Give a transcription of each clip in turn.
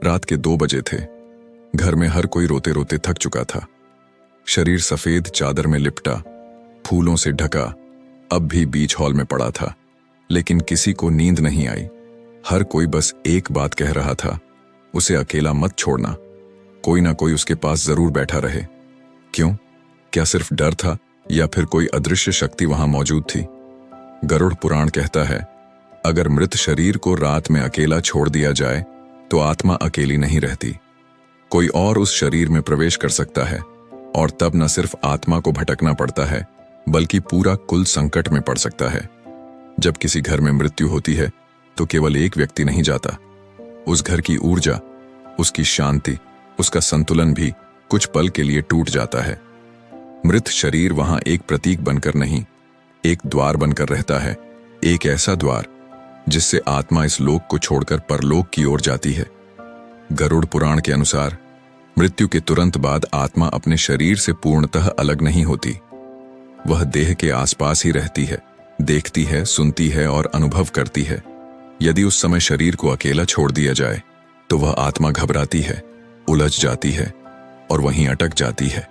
रात के 2 बजे थे। घर में हर कोई रोते रोते थक चुका था। शरीर सफेद चादर में लिपटा, फूलों से ढका, अब भी बीच हॉल में पड़ा था। लेकिन किसी को नींद नहीं आई। हर कोई बस एक बात कह रहा था, उसे अकेला मत छोड़ना। कोई ना कोई उसके पास जरूर बैठा रहे। क्यों? क्या सिर्फ डर था या फिर कोई अदृश्य शक्ति वहां मौजूद थी? गरुड़ पुराण कहता है, अगर मृत शरीर को रात में अकेला छोड़ दिया जाए तो आत्मा अकेली नहीं रहती। कोई और उस शरीर में प्रवेश कर सकता है और तब न सिर्फ आत्मा को भटकना पड़ता है बल्कि पूरा कुल संकट में पड़ सकता है। जब किसी घर में मृत्यु होती है तो केवल एक व्यक्ति नहीं जाता। उस घर की ऊर्जा, उसकी शांति, उसका संतुलन भी कुछ पल के लिए टूट जाता है। मृत शरीर वहां एक प्रतीक बनकर नहीं, एक द्वार बनकर रहता है। एक ऐसा द्वार जिससे आत्मा इस लोक को छोड़कर परलोक की ओर जाती है। गरुड़ पुराण के अनुसार मृत्यु के तुरंत बाद आत्मा अपने शरीर से पूर्णतः अलग नहीं होती। वह देह के आसपास ही रहती है, देखती है, सुनती है और अनुभव करती है। यदि उस समय शरीर को अकेला छोड़ दिया जाए तो वह आत्मा घबराती है, उलझ जाती है और वहीं अटक जाती है।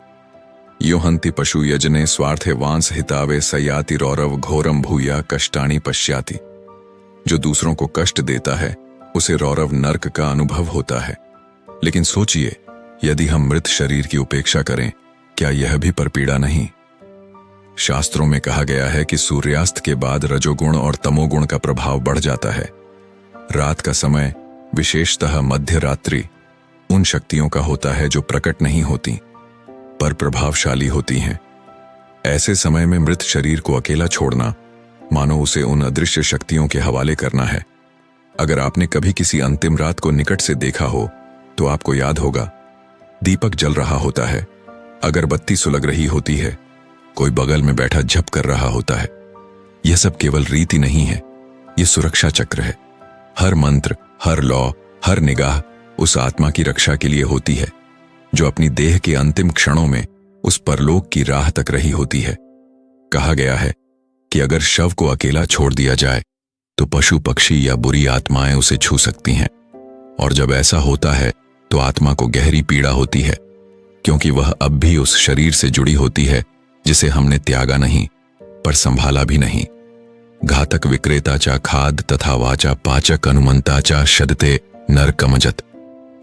यो हंति पशु यजने स्वार्थे वांस हितावे सयाति रौरव घोरम भूया कष्टाणी पश्याति। जो दूसरों को कष्ट देता है उसे रौरव नर्क का अनुभव होता है। लेकिन सोचिए, यदि हम मृत शरीर की उपेक्षा करें, क्या यह भी परपीड़ा नहीं? शास्त्रों में कहा गया है कि सूर्यास्त के बाद रजोगुण और तमोगुण का प्रभाव बढ़ जाता है। रात का समय, विशेषतः मध्य रात्रि, उन शक्तियों का होता है जो प्रकट नहीं होती पर प्रभावशाली होती हैं। ऐसे समय में मृत शरीर को अकेला छोड़ना मानो उसे उन अदृश्य शक्तियों के हवाले करना है। अगर आपने कभी किसी अंतिम रात को निकट से देखा हो तो आपको याद होगा, दीपक जल रहा होता है, अगरबत्ती सुलग रही होती है, कोई बगल में बैठा झप कर रहा होता है। यह सब केवल रीति नहीं है, यह सुरक्षा चक्र है। हर मंत्र, हर लौ, हर निगाह उस आत्मा की रक्षा के लिए होती है जो अपनी देह के अंतिम क्षणों में उस परलोक की राह तक रही होती है। कहा गया है कि अगर शव को अकेला छोड़ दिया जाए तो पशु पक्षी या बुरी आत्माएं उसे छू सकती हैं, और जब ऐसा होता है तो आत्मा को गहरी पीड़ा होती है, क्योंकि वह अब भी उस शरीर से जुड़ी होती है जिसे हमने त्यागा नहीं पर संभाला भी नहीं। घातक विक्रेता चा खाद तथा वाचा पाचक अनुमंता चा शदते नर कमजत।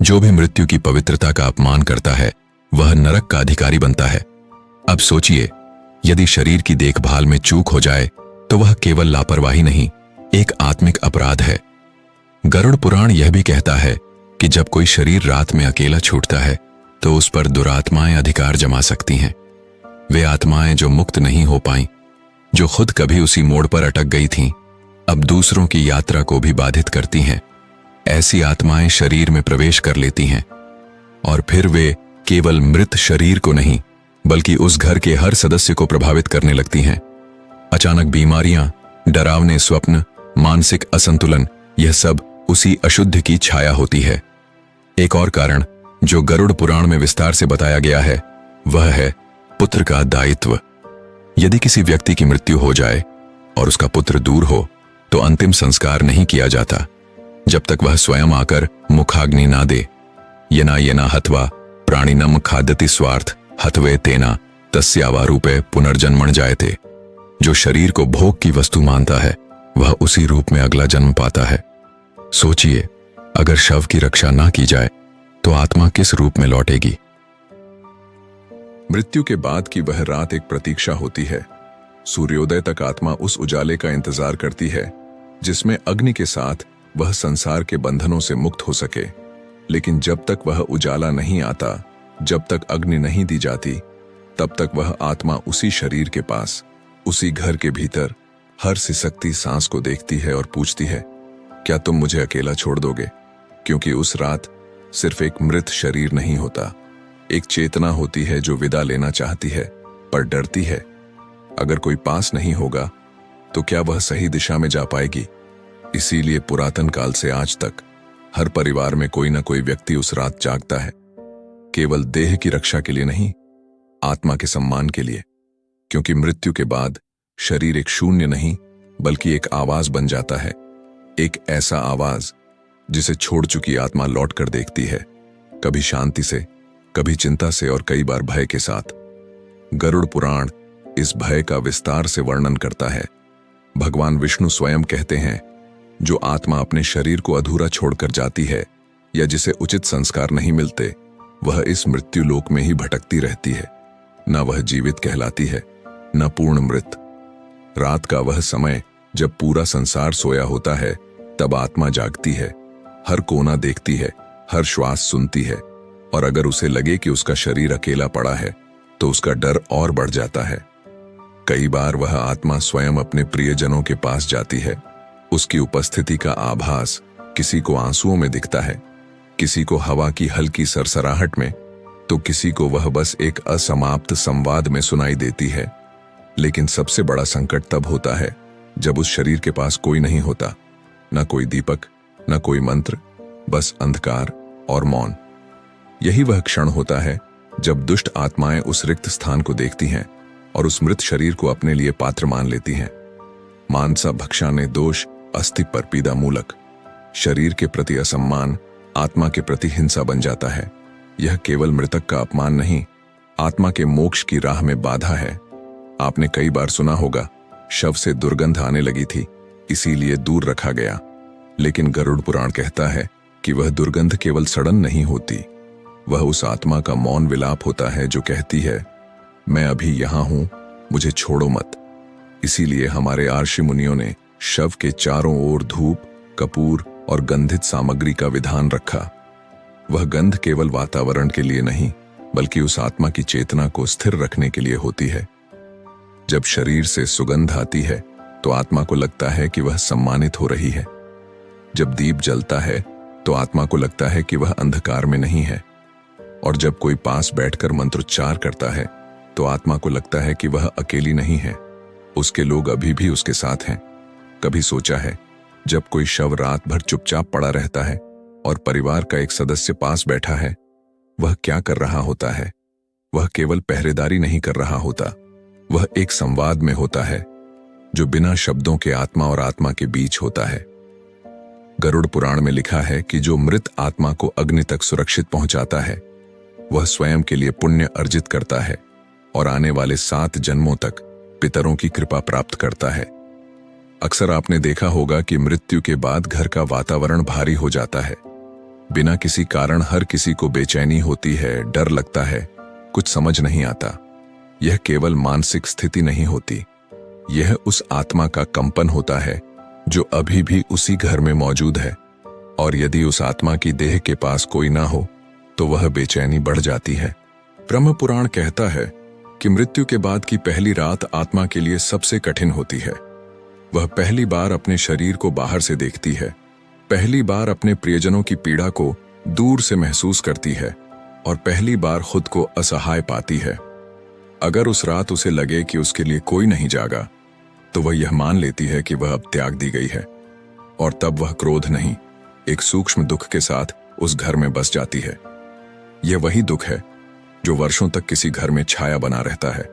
जो भी मृत्यु की पवित्रता का अपमान करता है वह नरक का अधिकारी बनता है। अब सोचिए, यदि शरीर की देखभाल में चूक हो जाए तो वह केवल लापरवाही नहीं, एक आत्मिक अपराध है। गरुड़ पुराण यह भी कहता है कि जब कोई शरीर रात में अकेला छूटता है तो उस पर दुरात्माएं अधिकार जमा सकती हैं। वे आत्माएं जो मुक्त नहीं हो पाईं, जो खुद कभी उसी मोड़ पर अटक गई थीं, अब दूसरों की यात्रा को भी बाधित करती हैं। ऐसी आत्माएं शरीर में प्रवेश कर लेती हैं और फिर वे केवल मृत शरीर को नहीं बल्कि उस घर के हर सदस्य को प्रभावित करने लगती हैं। अचानक बीमारियां, डरावने स्वप्न, मानसिक असंतुलन, यह सब उसी अशुद्ध की छाया होती है। एक और कारण जो गरुड़ पुराण में विस्तार से बताया गया है वह है पुत्र का दायित्व। यदि किसी व्यक्ति की मृत्यु हो जाए और उसका पुत्र दूर हो तो अंतिम संस्कार नहीं किया जाता जब तक वह स्वयं आकर मुखाग्नि ना दे। येना येना हत्वा प्राणिनम खाद्यति स्वार्थ हत्वे तेना तस्यावा रूपे पुनर्जन्मण जायते। जो शरीर को भोग की वस्तु मानता है वह उसी रूप में अगला जन्म पाता है। सोचिए, अगर शव की रक्षा ना की जाए तो आत्मा किस रूप में लौटेगी? मृत्यु के बाद की वह रात एक प्रतीक्षा होती है। सूर्योदय तक आत्मा उस उजाले का इंतजार करती है जिसमें अग्नि के साथ वह संसार के बंधनों से मुक्त हो सके। लेकिन जब तक वह उजाला नहीं आता, जब तक अग्नि नहीं दी जाती, तब तक वह आत्मा उसी शरीर के पास, उसी घर के भीतर हर सिसकती सांस को देखती है और पूछती है, क्या तुम मुझे अकेला छोड़ दोगे? क्योंकि उस रात सिर्फ एक मृत शरीर नहीं होता, एक चेतना होती है जो विदा लेना चाहती है पर डरती है। अगर कोई पास नहीं होगा तो क्या वह सही दिशा में जा पाएगी? इसीलिए पुरातन काल से आज तक हर परिवार में कोई ना कोई व्यक्ति उस रात जागता है, केवल देह की रक्षा के लिए नहीं, आत्मा के सम्मान के लिए। क्योंकि मृत्यु के बाद शरीर एक शून्य नहीं बल्कि एक आवाज बन जाता है, एक ऐसा आवाज जिसे छोड़ चुकी आत्मा लौट कर देखती है, कभी शांति से, कभी चिंता से और कई बार भय के साथ। गरुड़ पुराण इस भय का विस्तार से वर्णन करता है। भगवान विष्णु स्वयं कहते हैं, जो आत्मा अपने शरीर को अधूरा छोड़कर जाती है या जिसे उचित संस्कार नहीं मिलते, वह इस मृत्यु लोक में ही भटकती रहती है। न वह जीवित कहलाती है, न पूर्ण मृत। रात का वह समय जब पूरा संसार सोया होता है, तब आत्मा जागती है, हर कोना देखती है, हर श्वास सुनती है, और अगर उसे लगे कि उसका शरीर अकेला पड़ा है तो उसका डर और बढ़ जाता है। कई बार वह आत्मा स्वयं अपने प्रियजनों के पास जाती है। उसकी उपस्थिति का आभास किसी को आंसुओं में दिखता है, किसी को हवा की हल्की सरसराहट में, तो किसी को वह बस एक असमाप्त संवाद में सुनाई देती है। लेकिन सबसे बड़ा संकट तब होता है जब उस शरीर के पास कोई नहीं होता, न कोई दीपक, न कोई मंत्र, बस अंधकार और मौन। यही वह क्षण होता है जब दुष्ट आत्माएं उस रिक्त स्थान को देखती हैं और उस मृत शरीर को अपने लिए पात्र मान लेती हैं। मानसा भक्षाने दोष अस्थि पर पीदा मूलक। शरीर के प्रति असम्मान आत्मा के प्रति हिंसा बन जाता है। यह केवल मृतक का अपमान नहीं, आत्मा के मोक्ष की राह में बाधा है। आपने कई बार सुना होगा, शव से दुर्गंध आने लगी थी, इसीलिए दूर रखा गया। लेकिन गरुड़ पुराण कहता है कि वह दुर्गंध केवल सड़न नहीं होती, वह उस आत्मा का मौन विलाप होता है जो कहती है, मैं अभी यहां हूं, मुझे छोड़ो मत। इसीलिए हमारे आर्षि मुनियों ने शव के चारों ओर धूप, कपूर और गंधित सामग्री का विधान रखा। वह गंध केवल वातावरण के लिए नहीं, बल्कि उस आत्मा की चेतना को स्थिर रखने के लिए होती है। जब शरीर से सुगंध आती है तो आत्मा को लगता है कि वह सम्मानित हो रही है। जब दीप जलता है तो आत्मा को लगता है कि वह अंधकार में नहीं है। और जब कोई पास बैठकर मंत्रोच्चार करता है तो आत्मा को लगता है कि वह अकेली नहीं है, उसके लोग अभी भी उसके साथ हैं। कभी सोचा है, जब कोई शव रात भर चुपचाप पड़ा रहता है और परिवार का एक सदस्य पास बैठा है, वह क्या कर रहा होता है? वह केवल पहरेदारी नहीं कर रहा होता, वह एक संवाद में होता है जो बिना शब्दों के आत्मा और आत्मा के बीच होता है। गरुड़ पुराण में लिखा है कि जो मृत आत्मा को अग्नि तक सुरक्षित पहुंचाता है, वह स्वयं के लिए पुण्य अर्जित करता है और आने वाले 7 जन्मों तक पितरों की कृपा प्राप्त करता है। अक्सर आपने देखा होगा कि मृत्यु के बाद घर का वातावरण भारी हो जाता है। बिना किसी कारण हर किसी को बेचैनी होती है, डर लगता है, कुछ समझ नहीं आता। यह केवल मानसिक स्थिति नहीं होती, यह उस आत्मा का कंपन होता है जो अभी भी उसी घर में मौजूद है। और यदि उस आत्मा की देह के पास कोई ना हो तो वह बेचैनी बढ़ जाती है। ब्रह्म पुराण कहता है कि मृत्यु के बाद की पहली रात आत्मा के लिए सबसे कठिन होती है। वह पहली बार अपने शरीर को बाहर से देखती है, पहली बार अपने प्रियजनों की पीड़ा को दूर से महसूस करती है और पहली बार खुद को असहाय पाती है। अगर उस रात उसे लगे कि उसके लिए कोई नहीं जागा, तो वह यह मान लेती है कि वह अब त्याग दी गई है, और तब वह क्रोध नहीं, एक सूक्ष्म दुख के साथ उस घर में बस जाती है। यह वही दुख है जो वर्षों तक किसी घर में छाया बना रहता है,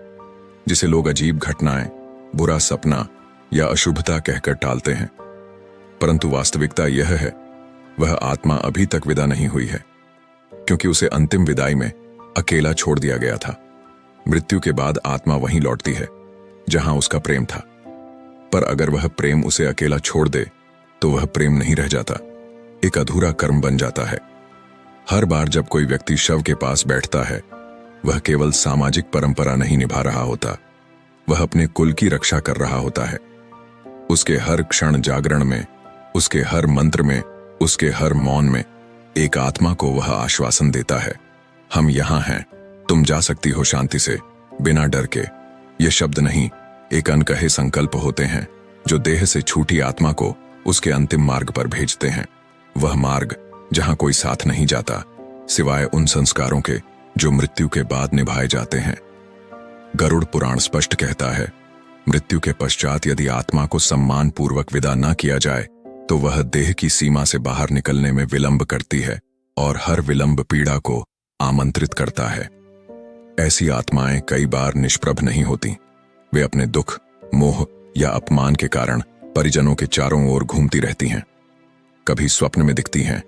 जिसे लोग अजीब घटनाएं, बुरा सपना या अशुभता कहकर टालते हैं। परंतु वास्तविकता यह है, वह आत्मा अभी तक विदा नहीं हुई है, क्योंकि उसे अंतिम विदाई में अकेला छोड़ दिया गया था। मृत्यु के बाद आत्मा वहीं लौटती है जहां उसका प्रेम था, पर अगर वह प्रेम उसे अकेला छोड़ दे तो वह प्रेम नहीं रह जाता, एक अधूरा कर्म बन जाता है। हर बार जब कोई व्यक्ति शव के पास बैठता है, वह केवल सामाजिक परंपरा नहीं निभा रहा होता, वह अपने कुल की रक्षा कर रहा होता है। उसके हर क्षण जागरण में, उसके हर मंत्र में, उसके हर मौन में एक आत्मा को वह आश्वासन देता है, हम यहां हैं, तुम जा सकती हो शांति से, बिना डर के। ये शब्द नहीं, एक अनकहे संकल्प होते हैं जो देह से छूटी आत्मा को उसके अंतिम मार्ग पर भेजते हैं। वह मार्ग जहां कोई साथ नहीं जाता, सिवाय उन संस्कारों के जो मृत्यु के बाद निभाए जाते हैं। गरुड़ पुराण स्पष्ट कहता है, मृत्यु के पश्चात यदि आत्मा को सम्मान पूर्वक विदा न किया जाए तो वह देह की सीमा से बाहर निकलने में विलंब करती है और हर विलंब पीड़ा को आमंत्रित करता है। ऐसी आत्माएं कई बार निष्प्रभ नहीं होती, वे अपने दुख, मोह या अपमान के कारण परिजनों के चारों ओर घूमती रहती हैं। कभी स्वप्न में दिखती हैं,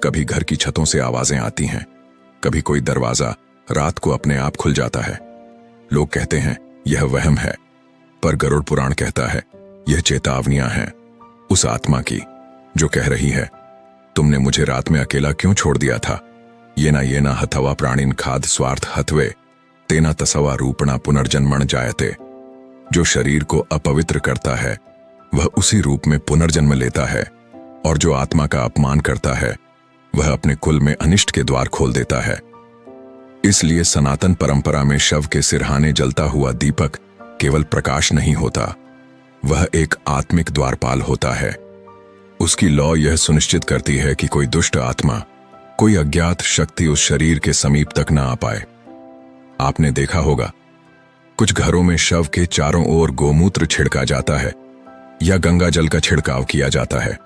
कभी घर की छतों से आवाजें आती हैं, कभी कोई दरवाजा रात को अपने आप खुल जाता है। लोग कहते हैं यह वहम है, पर गरुड़ पुराण कहता है यह चेतावनियां हैं उस आत्मा की जो कह रही है तुमने मुझे रात में अकेला क्यों छोड़ दिया था। ये ना हथवा प्राणिन खाद स्वार्थ हथवे तेना तसवा रूपणा पुनर्जन्मण जायते। जो शरीर को अपवित्र करता है वह उसी रूप में पुनर्जन्म लेता है, और जो आत्मा का अपमान करता है वह अपने कुल में अनिष्ट के द्वार खोल देता है। इसलिए सनातन परंपरा में शव के सिरहाने जलता हुआ दीपक केवल प्रकाश नहीं होता, वह एक आत्मिक द्वारपाल होता है। उसकी लौ यह सुनिश्चित करती है कि कोई दुष्ट आत्मा, कोई अज्ञात शक्ति उस शरीर के समीप तक न आ पाए। आपने देखा होगा कुछ घरों में शव के चारों ओर गोमूत्र छिड़का जाता है या गंगा जल का छिड़काव किया जाता है।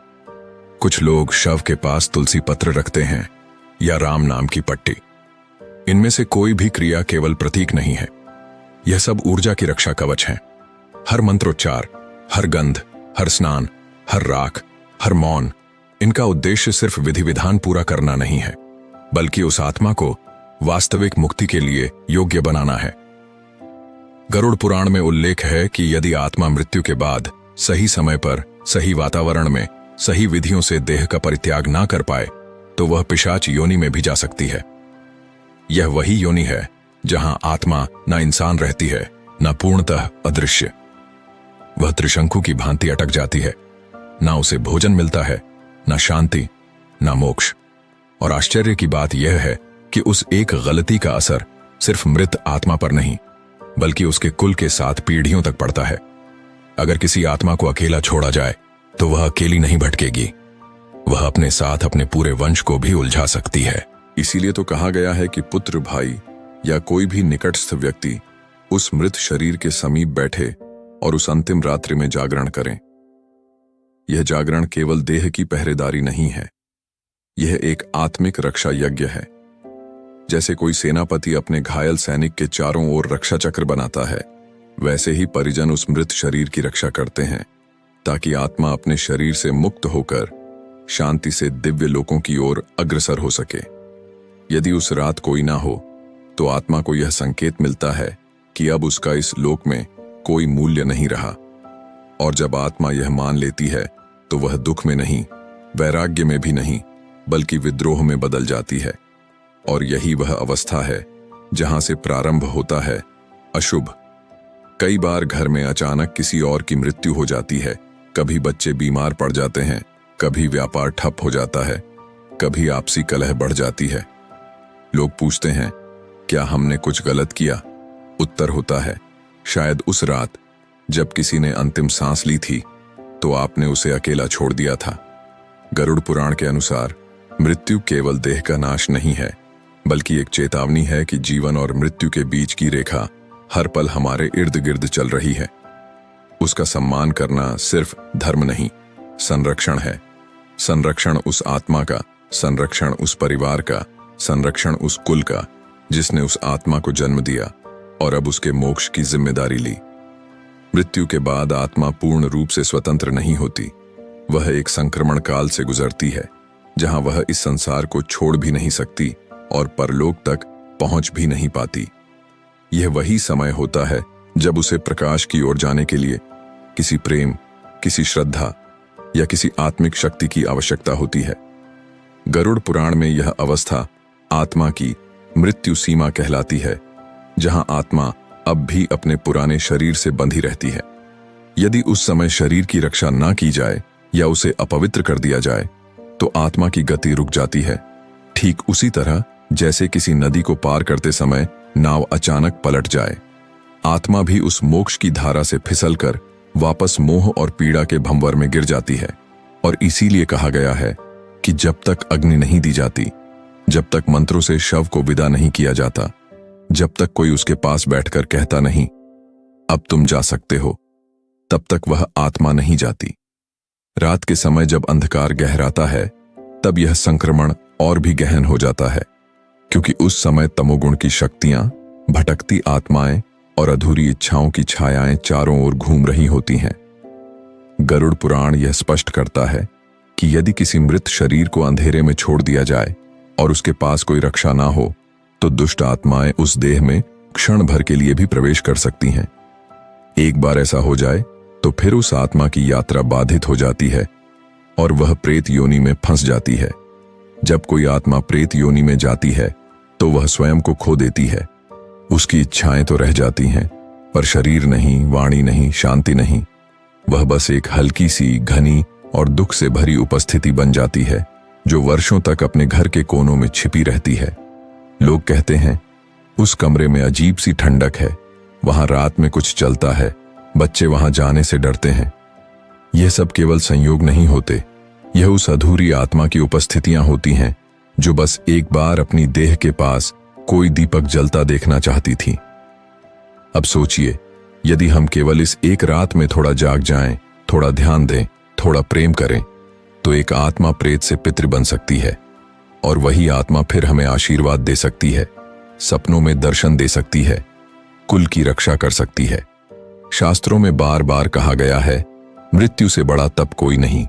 कुछ लोग शव के पास तुलसी पत्र रखते हैं या राम नाम की पट्टी। इनमें से कोई भी क्रिया केवल प्रतीक नहीं है, यह सब ऊर्जा की रक्षा कवच है। हर मंत्रोच्चार, हर गंध, हर स्नान, हर राख, हर मौन, इनका उद्देश्य सिर्फ विधि विधान पूरा करना नहीं है, बल्कि उस आत्मा को वास्तविक मुक्ति के लिए योग्य बनाना है। गरुड़ पुराण में उल्लेख है कि यदि आत्मा मृत्यु के बाद सही समय पर, सही वातावरण में, सही विधियों से देह का परित्याग ना कर पाए तो वह पिशाच योनि में भी जा सकती है। यह वही योनि है जहां आत्मा न इंसान रहती है, न पूर्णतः अदृश्य। वह त्रिशंकु की भांति अटक जाती है, ना उसे भोजन मिलता है, ना शांति, ना मोक्ष। और आश्चर्य की बात यह है कि उस एक गलती का असर सिर्फ मृत आत्मा पर नहीं, बल्कि उसके कुल के 7 पीढ़ियों तक पड़ता है। अगर किसी आत्मा को अकेला छोड़ा जाए तो वह अकेली नहीं भटकेगी, वह अपने साथ अपने पूरे वंश को भी उलझा सकती है। इसीलिए तो कहा गया है कि पुत्र, भाई या कोई भी निकटस्थ व्यक्ति उस मृत शरीर के समीप बैठे और उस अंतिम रात्रि में जागरण करें। यह जागरण केवल देह की पहरेदारी नहीं है, यह एक आत्मिक रक्षा यज्ञ है। जैसे कोई सेनापति अपने घायल सैनिक के चारों ओर रक्षा चक्र बनाता है, वैसे ही परिजन उस मृत शरीर की रक्षा करते हैं, ताकि आत्मा अपने शरीर से मुक्त होकर शांति से दिव्य लोकों की ओर अग्रसर हो सके। यदि उस रात कोई ना हो तो आत्मा को यह संकेत मिलता है कि अब उसका इस लोक में कोई मूल्य नहीं रहा। और जब आत्मा यह मान लेती है तो वह दुख में नहीं, वैराग्य में भी नहीं, बल्कि विद्रोह में बदल जाती है। और यही वह अवस्था है जहां से प्रारंभ होता है अशुभ। कई बार घर में अचानक किसी और की मृत्यु हो जाती है, कभी बच्चे बीमार पड़ जाते हैं, कभी व्यापार ठप हो जाता है, कभी आपसी कलह बढ़ जाती है। लोग पूछते हैं क्या हमने कुछ गलत किया? उत्तर होता है शायद उस रात जब किसी ने अंतिम सांस ली थी तो आपने उसे अकेला छोड़ दिया था। गरुड़ पुराण के अनुसार मृत्यु केवल देह का नाश नहीं है, बल्कि एक चेतावनी है कि जीवन और मृत्यु के बीच की रेखा हर पल हमारे इर्द गिर्द चल रही है। उसका सम्मान करना सिर्फ धर्म नहीं, संरक्षण है। संरक्षण उस आत्मा का, संरक्षण उस परिवार का, संरक्षण उस कुल का जिसने उस आत्मा को जन्म दिया और अब उसके मोक्ष की जिम्मेदारी ली। मृत्यु के बाद आत्मा पूर्ण रूप से स्वतंत्र नहीं होती, वह एक संक्रमण काल से गुजरती है जहां वह इस संसार को छोड़ भी नहीं सकती और परलोक तक पहुंच भी नहीं पाती। यह वही समय होता है जब उसे प्रकाश की ओर जाने के लिए किसी प्रेम, किसी श्रद्धा या किसी आत्मिक शक्ति की आवश्यकता होती है। गरुड़ पुराण में यह अवस्था आत्मा की मृत्यु सीमा कहलाती है, जहां आत्मा अब भी अपने पुराने शरीर से बंधी रहती है। यदि उस समय शरीर की रक्षा ना की जाए या उसे अपवित्र कर दिया जाए तो आत्मा की गति रुक जाती है। ठीक उसी तरह जैसे किसी नदी को पार करते समय नाव अचानक पलट जाए, आत्मा भी उस मोक्ष की धारा से फिसलकर वापस मोह और पीड़ा के भंवर में गिर जाती है। और इसीलिए कहा गया है कि जब तक अग्नि नहीं दी जाती, जब तक मंत्रों से शव को विदा नहीं किया जाता, जब तक कोई उसके पास बैठकर कहता नहीं अब तुम जा सकते हो, तब तक वह आत्मा नहीं जाती। रात के समय जब अंधकार गहराता है तब यह संक्रमण और भी गहन हो जाता है, क्योंकि उस समय तमोगुण की शक्तियां, भटकती आत्माएं और अधूरी इच्छाओं की छायाएं चारों ओर घूम रही होती हैं। गरुड़ पुराण यह स्पष्ट करता है कि यदि किसी मृत शरीर को अंधेरे में छोड़ दिया जाए और उसके पास कोई रक्षा ना हो तो दुष्ट आत्माएं उस देह में क्षण भर के लिए भी प्रवेश कर सकती हैं। एक बार ऐसा हो जाए तो फिर उस आत्मा की यात्रा बाधित हो जाती है और वह प्रेत योनि में फंस जाती है। जब कोई आत्मा प्रेत योनि में जाती है तो वह स्वयं को खो देती है। उसकी इच्छाएं तो रह जाती हैं, पर शरीर नहीं, वाणी नहीं, शांति नहीं। वह बस एक हल्की सी, घनी और दुख से भरी उपस्थिति बन जाती है जो वर्षों तक अपने घर के कोनों में छिपी रहती है। लोग कहते हैं उस कमरे में अजीब सी ठंडक है, वहां रात में कुछ चलता है, बच्चे वहां जाने से डरते हैं। यह सब केवल संयोग नहीं होते, यह उस अधूरी आत्मा की उपस्थितियां होती हैं जो बस एक बार अपनी देह के पास कोई दीपक जलता देखना चाहती थी। अब सोचिए, यदि हम केवल इस एक रात में थोड़ा जाग जाएं, थोड़ा ध्यान दें, थोड़ा प्रेम करें, तो एक आत्मा प्रेत से पितृ बन सकती है और वही आत्मा फिर हमें आशीर्वाद दे सकती है, सपनों में दर्शन दे सकती है, कुल की रक्षा कर सकती है। शास्त्रों में बार बार कहा गया है, मृत्यु से बड़ा तप कोई नहीं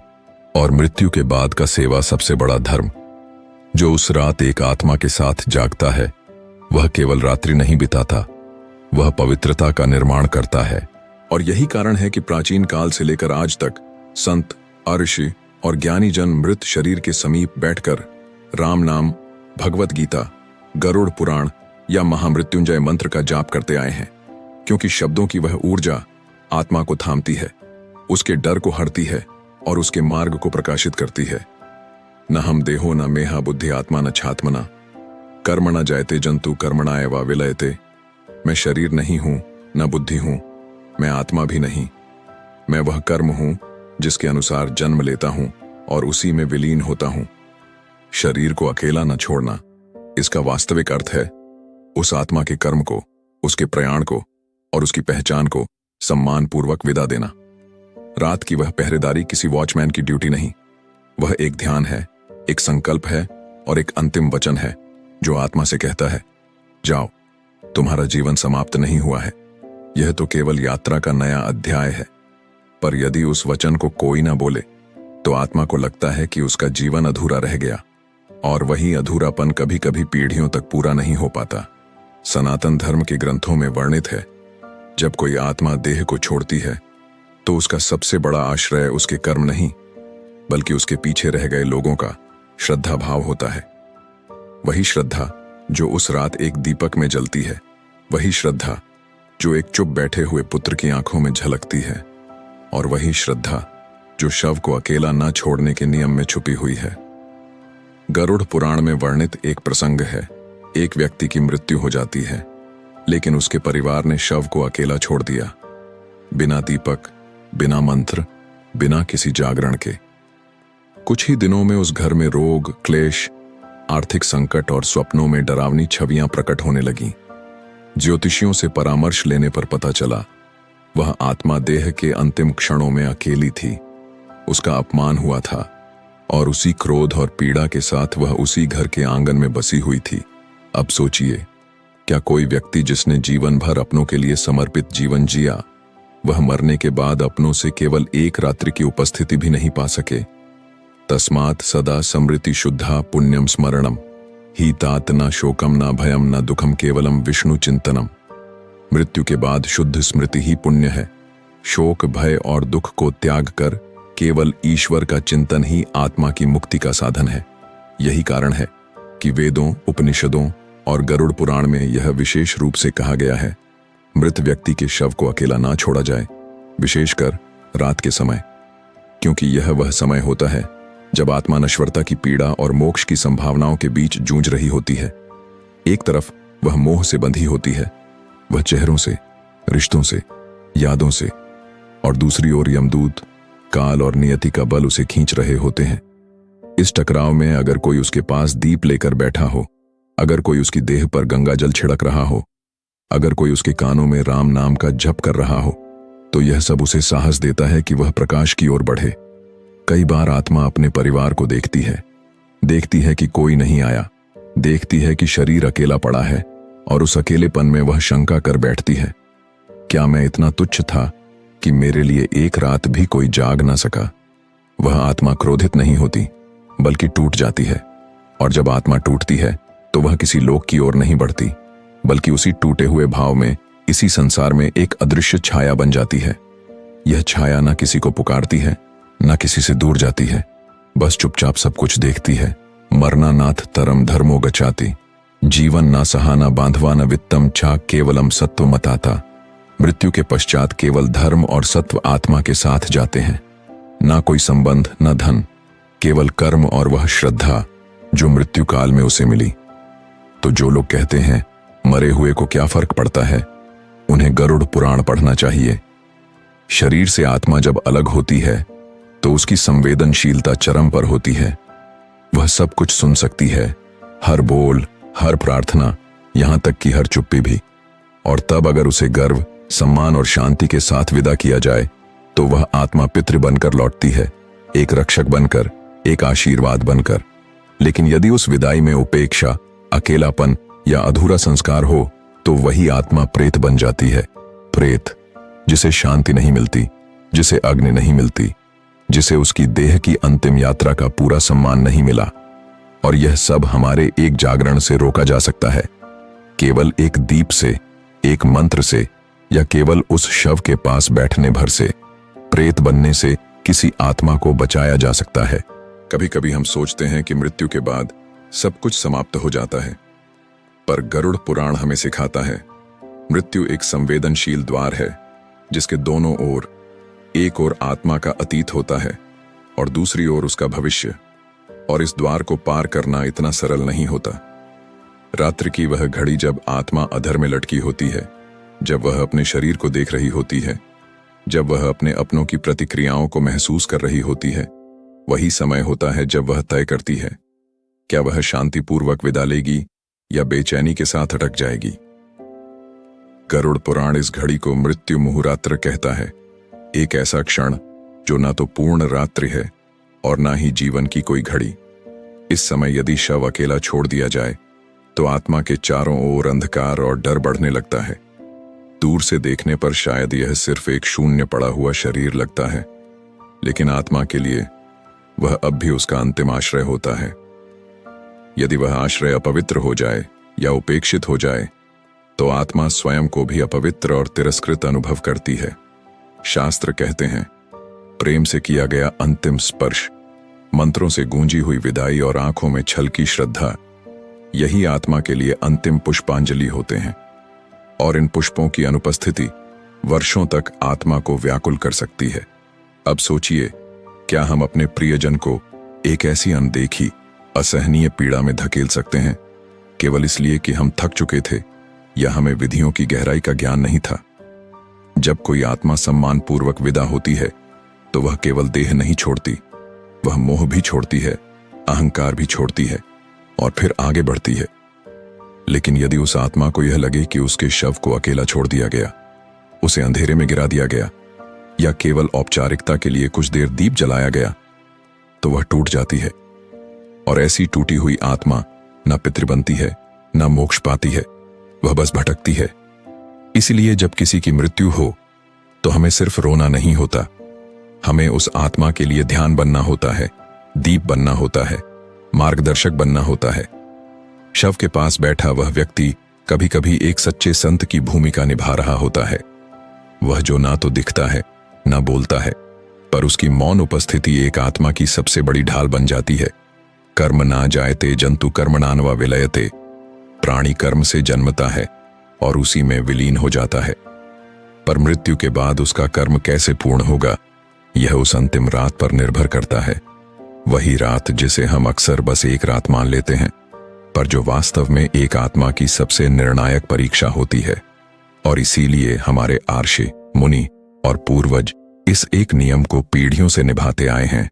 और मृत्यु के बाद का सेवा सबसे बड़ा धर्म। जो उस रात एक आत्मा के साथ जागता है वह केवल रात्रि नहीं बिताता, वह पवित्रता का निर्माण करता है। और यही कारण है कि प्राचीन काल से लेकर आज तक संत, ऋषि और ज्ञानी जन मृत शरीर के समीप बैठकर राम नाम, भगवत गीता, गरुड़ पुराण या महामृत्युंजय मंत्र का जाप करते आए हैं, क्योंकि शब्दों की वह ऊर्जा आत्मा को थामती है, उसके डर को हरती है और उसके मार्ग को प्रकाशित करती है। न हम देहो न मेहा बुद्धि आत्मा न छात्मना, कर्म न जायते जंतु कर्मणा एवा विलयते। मैं शरीर नहीं हूं, न बुद्धि हूं, मैं आत्मा भी नहीं। मैं वह कर्म हूं जिसके अनुसार जन्म लेता हूं और उसी में विलीन होता हूं। शरीर को अकेला न छोड़ना, इसका वास्तविक अर्थ है उस आत्मा के कर्म को, उसके प्रयाण को और उसकी पहचान को सम्मानपूर्वक विदा देना। रात की वह पहरेदारी किसी वॉचमैन की ड्यूटी नहीं, वह एक ध्यान है, एक संकल्प है और एक अंतिम वचन है जो आत्मा से कहता है, जाओ, तुम्हारा जीवन समाप्त नहीं हुआ है, यह तो केवल यात्रा का नया अध्याय है। पर यदि उस वचन को कोई ना बोले तो आत्मा को लगता है कि उसका जीवन अधूरा रह गया, और वही अधूरापन कभी कभी पीढ़ियों तक पूरा नहीं हो पाता। सनातन धर्म के ग्रंथों में वर्णित है, जब कोई आत्मा देह को छोड़ती है तो उसका सबसे बड़ा आश्रय उसके कर्म नहीं, बल्कि उसके पीछे रह गए लोगों का श्रद्धा भाव होता है। वही श्रद्धा जो उस रात एक दीपक में जलती है, वही श्रद्धा जो एक चुप बैठे हुए पुत्र की आंखों में झलकती है, और वही श्रद्धा जो शव को अकेला न छोड़ने के नियम में छुपी हुई है। गरुड़ पुराण में वर्णित एक प्रसंग है, एक व्यक्ति की मृत्यु हो जाती है, लेकिन उसके परिवार ने शव को अकेला छोड़ दिया, बिना दीपक, बिना मंत्र, बिना किसी जागरण के। कुछ ही दिनों में उस घर में रोग, क्लेश, आर्थिक संकट और स्वप्नों में डरावनी छवियां प्रकट होने लगीं। ज्योतिषियों से परामर्श लेने पर पता चला वह आत्मा देह के अंतिम क्षणों में अकेली थी, उसका अपमान हुआ था और उसी क्रोध और पीड़ा के साथ वह उसी घर के आंगन में बसी हुई थी। अब सोचिए, क्या कोई व्यक्ति जिसने जीवन भर अपनों के लिए समर्पित जीवन जिया, वह मरने के बाद अपनों से केवल एक रात्रि की उपस्थिति भी नहीं पा सके? तस्मात् सदा समृति शुद्धा पुण्यम स्मरणम ही तात न शोकम न भयम न दुखम केवलम विष्णु चिंतनम। मृत्यु के बाद शुद्ध स्मृति ही पुण्य है। शोक, भय और दुख को त्याग कर केवल ईश्वर का चिंतन ही आत्मा की मुक्ति का साधन है। यही कारण है कि वेदों, उपनिषदों और गरुड़ पुराण में यह विशेष रूप से कहा गया है, मृत व्यक्ति के शव को अकेला ना छोड़ा जाए, विशेषकर रात के समय, क्योंकि यह वह समय होता है जब आत्मा नश्वरता की पीड़ा और मोक्ष की संभावनाओं के बीच जूझ रही होती है। एक तरफ वह मोह से बंधी होती है, वह चेहरों से, रिश्तों से, यादों से, और दूसरी ओर यमदूत, काल और नियति का बल उसे खींच रहे होते हैं। इस टकराव में अगर कोई उसके पास दीप लेकर बैठा हो, अगर कोई उसकी देह पर गंगा जल छिड़क रहा हो, अगर कोई उसके कानों में राम नाम का जप कर रहा हो, तो यह सब उसे साहस देता है कि वह प्रकाश की ओर बढ़े। कई बार आत्मा अपने परिवार को देखती है कि कोई नहीं आया, देखती है कि शरीर अकेला पड़ा है, और उस अकेलेपन में वह शंका कर बैठती है, क्या मैं इतना तुच्छ था कि मेरे लिए एक रात भी कोई जाग ना सका? वह आत्मा क्रोधित नहीं होती, बल्कि टूट जाती है। और जब आत्मा टूटती है तो वह किसी लोक की ओर नहीं बढ़ती, बल्कि उसी टूटे हुए भाव में इसी संसार में एक अदृश्य छाया बन जाती है। यह छाया न किसी को पुकारती है, न किसी से दूर जाती है, बस चुपचाप सब कुछ देखती है। मरना नाथ तरम धर्मो गचाती, जीवन ना सहाना बांधवा न वित्तम छा केवलम सत्व मताता। मृत्यु के पश्चात केवल धर्म और सत्व आत्मा के साथ जाते हैं। ना कोई संबंध, न धन, केवल कर्म और वह श्रद्धा जो मृत्यु काल में उसे मिली। तो जो लोग कहते हैं मरे हुए को क्या फर्क पड़ता है, उन्हें गरुड़ पुराण पढ़ना चाहिए। शरीर से आत्मा जब अलग होती है तो उसकी संवेदनशीलता चरम पर होती है। वह सब कुछ सुन सकती है, हर बोल, हर प्रार्थना, यहां तक कि हर चुप्पी भी। और तब अगर उसे गर्व, सम्मान और शांति के साथ विदा किया जाए तो वह आत्मा पितृ बनकर लौटती है, एक रक्षक बनकर, एक आशीर्वाद बनकर। लेकिन यदि उस विदाई में उपेक्षा, अकेलापन या अधूरा संस्कार हो तो वही आत्मा प्रेत बन जाती है। प्रेत जिसे शांति नहीं मिलती, जिसे अग्नि नहीं मिलती, जिसे उसकी देह की अंतिम यात्रा का पूरा सम्मान नहीं मिला। और यह सब हमारे एक जागरण से रोका जा सकता है, केवल एक दीप से, एक मंत्र से, या केवल उस शव के पास बैठने भर से। प्रेत बनने से किसी आत्मा को बचाया जा सकता है। कभी कभी हम सोचते हैं कि मृत्यु के बाद सब कुछ समाप्त हो जाता है, पर गरुड़ पुराण हमें सिखाता है मृत्यु एक संवेदनशील द्वार है, जिसके दोनों ओर, एक ओर आत्मा का अतीत होता है और दूसरी ओर उसका भविष्य। और इस द्वार को पार करना इतना सरल नहीं होता। रात्रि की वह घड़ी जब आत्मा अधर में लटकी होती है, जब वह अपने शरीर को देख रही होती है, जब वह अपने अपनों की प्रतिक्रियाओं को महसूस कर रही होती है, वही समय होता है जब वह तय करती है क्या वह शांतिपूर्वक विदा लेगी या बेचैनी के साथ अटक जाएगी। गरुड़ पुराण इस घड़ी को मृत्यु मुहुरात्र कहता है, एक ऐसा क्षण जो ना तो पूर्ण रात्रि है और ना ही जीवन की कोई घड़ी। इस समय यदि शव अकेला छोड़ दिया जाए तो आत्मा के चारों ओर अंधकार और डर बढ़ने लगता है। दूर से देखने पर शायद यह सिर्फ एक शून्य पड़ा हुआ शरीर लगता है, लेकिन आत्मा के लिए वह अब भी उसका अंतिम आश्रय होता है। यदि वह आश्रय अपवित्र हो जाए या उपेक्षित हो जाए तो आत्मा स्वयं को भी अपवित्र और तिरस्कृत अनुभव करती है। शास्त्र कहते हैं, प्रेम से किया गया अंतिम स्पर्श, मंत्रों से गूंजी हुई विदाई और आंखों में छलकी श्रद्धा, यही आत्मा के लिए अंतिम पुष्पांजलि होते हैं। और इन पुष्पों की अनुपस्थिति वर्षों तक आत्मा को व्याकुल कर सकती है। अब सोचिए, क्या हम अपने प्रियजन को एक ऐसी अनदेखी, असहनीय पीड़ा में धकेल सकते हैं केवल इसलिए कि हम थक चुके थे या हमें विधियों की गहराई का ज्ञान नहीं था। जब कोई आत्मा सम्मानपूर्वक विदा होती है तो वह केवल देह नहीं छोड़ती, वह मोह भी छोड़ती है, अहंकार भी छोड़ती है और फिर आगे बढ़ती है। लेकिन यदि उस आत्मा को यह लगे कि उसके शव को अकेला छोड़ दिया गया, उसे अंधेरे में गिरा दिया गया या केवल औपचारिकता के लिए कुछ देर दीप जलाया गया, तो वह टूट जाती है। और ऐसी टूटी हुई आत्मा न पितृ बनती है, न मोक्ष पाती है, वह बस भटकती है। इसलिए जब किसी की मृत्यु हो तो हमें सिर्फ रोना नहीं होता, हमें उस आत्मा के लिए ध्यान बनना होता है, दीप बनना होता है, मार्गदर्शक बनना होता है। शव के पास बैठा वह व्यक्ति कभी कभी एक सच्चे संत की भूमिका निभा रहा होता है। वह जो ना तो दिखता है, ना बोलता है, पर उसकी मौन उपस्थिति एक आत्मा की सबसे बड़ी ढाल बन जाती है। कर्म ना जायते जंतु कर्मणान्वा विलयते, प्राणी कर्म से जन्मता है और उसी में विलीन हो जाता है। पर मृत्यु के बाद उसका कर्म कैसे पूर्ण होगा, यह उस अंतिम रात पर निर्भर करता है। वही रात जिसे हम अक्सर बस एक रात मान लेते हैं, पर जो वास्तव में एक आत्मा की सबसे निर्णायक परीक्षा होती है। और इसीलिए हमारे आर्षि, मुनि और पूर्वज इस एक नियम को पीढ़ियों से निभाते आए हैं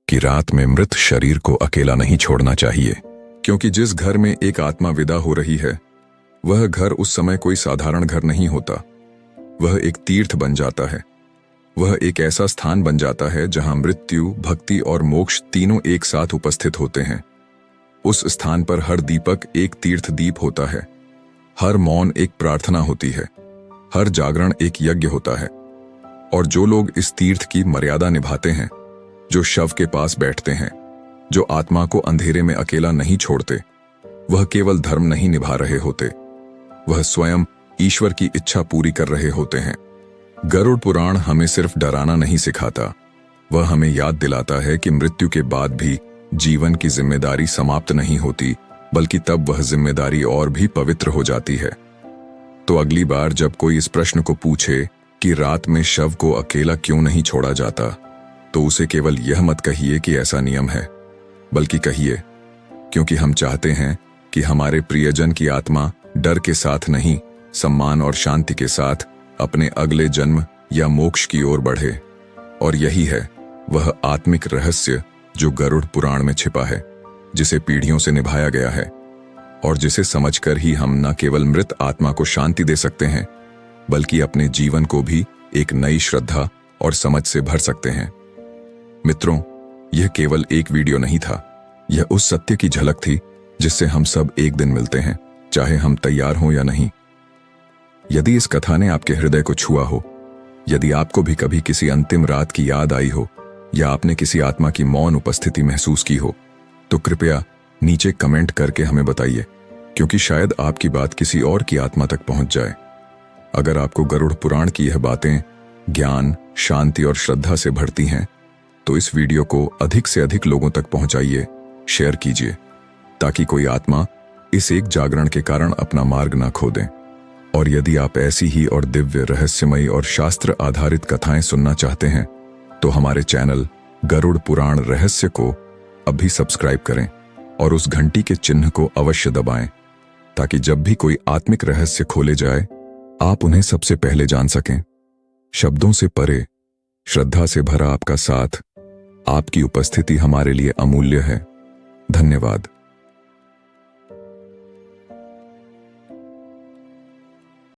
कि रात में मृत शरीर को अकेला नहीं छोड़ना चाहिए। क्योंकि जिस घर में एक आत्मा विदा हो रही है, वह घर उस समय कोई साधारण घर नहीं होता। वह एक तीर्थ बन जाता है। वह एक ऐसा स्थान बन जाता है जहां मृत्यु, भक्ति और मोक्ष तीनों एक साथ उपस्थित होते हैं। उस स्थान पर हर दीपक एक तीर्थ दीप होता है, हर मौन एक प्रार्थना होती है, हर जागरण एक यज्ञ होता है। और जो लोग इस तीर्थ की मर्यादा निभाते हैं, जो शव के पास बैठते हैं, जो आत्मा को अंधेरे में अकेला नहीं छोड़ते, वह केवल धर्म नहीं निभा रहे होते, वह स्वयं ईश्वर की इच्छा पूरी कर रहे होते हैं। गरुड़ पुराण हमें सिर्फ डराना नहीं सिखाता, वह हमें याद दिलाता है कि मृत्यु के बाद भी जीवन की जिम्मेदारी समाप्त नहीं होती, बल्कि तब वह जिम्मेदारी और भी पवित्र हो जाती है। तो अगली बार जब कोई इस प्रश्न को पूछे कि रात में शव को अकेला क्यों नहीं छोड़ा जाता, तो उसे केवल यह मत कहिए कि ऐसा नियम है, बल्कि कहिए क्योंकि हम चाहते हैं कि हमारे प्रियजन की आत्मा डर के साथ नहीं, सम्मान और शांति के साथ अपने अगले जन्म या मोक्ष की ओर बढ़े। और यही है वह आत्मिक रहस्य जो गरुड़ पुराण में छिपा है, जिसे पीढ़ियों से निभाया गया है और जिसे समझकर ही हम न केवल मृत आत्मा को शांति दे सकते हैं, बल्कि अपने जीवन को भी एक नई श्रद्धा और समझ से भर सकते हैं। मित्रों, यह केवल एक वीडियो नहीं था, यह उस सत्य की झलक थी जिससे हम सब एक दिन मिलते हैं, चाहे हम तैयार हों या नहीं। यदि इस कथा ने आपके हृदय को छुआ हो, यदि आपको भी कभी किसी अंतिम रात की याद आई हो या आपने किसी आत्मा की मौन उपस्थिति महसूस की हो, तो कृपया नीचे कमेंट करके हमें बताइए, क्योंकि शायद आपकी बात किसी और की आत्मा तक पहुंच जाए। अगर आपको गरुड़ पुराण की यह बातें ज्ञान, शांति और श्रद्धा से भरती हैं, तो इस वीडियो को अधिक से अधिक लोगों तक पहुंचाइए, शेयर कीजिए, ताकि कोई आत्मा इस एक जागरण के कारण अपना मार्ग ना खो दें। और यदि आप ऐसी ही और दिव्य, रहस्यमयी और शास्त्र आधारित कथाएं सुनना चाहते हैं, तो हमारे चैनल गरुड़ पुराण रहस्य को अभी सब्सक्राइब करें और उस घंटी के चिन्ह को अवश्य दबाएं, ताकि जब भी कोई आत्मिक रहस्य खोले जाए, आप उन्हें सबसे पहले जान सकें। शब्दों से परे श्रद्धा से भरा आपका साथ, आपकी उपस्थिति हमारे लिए अमूल्य है। धन्यवाद।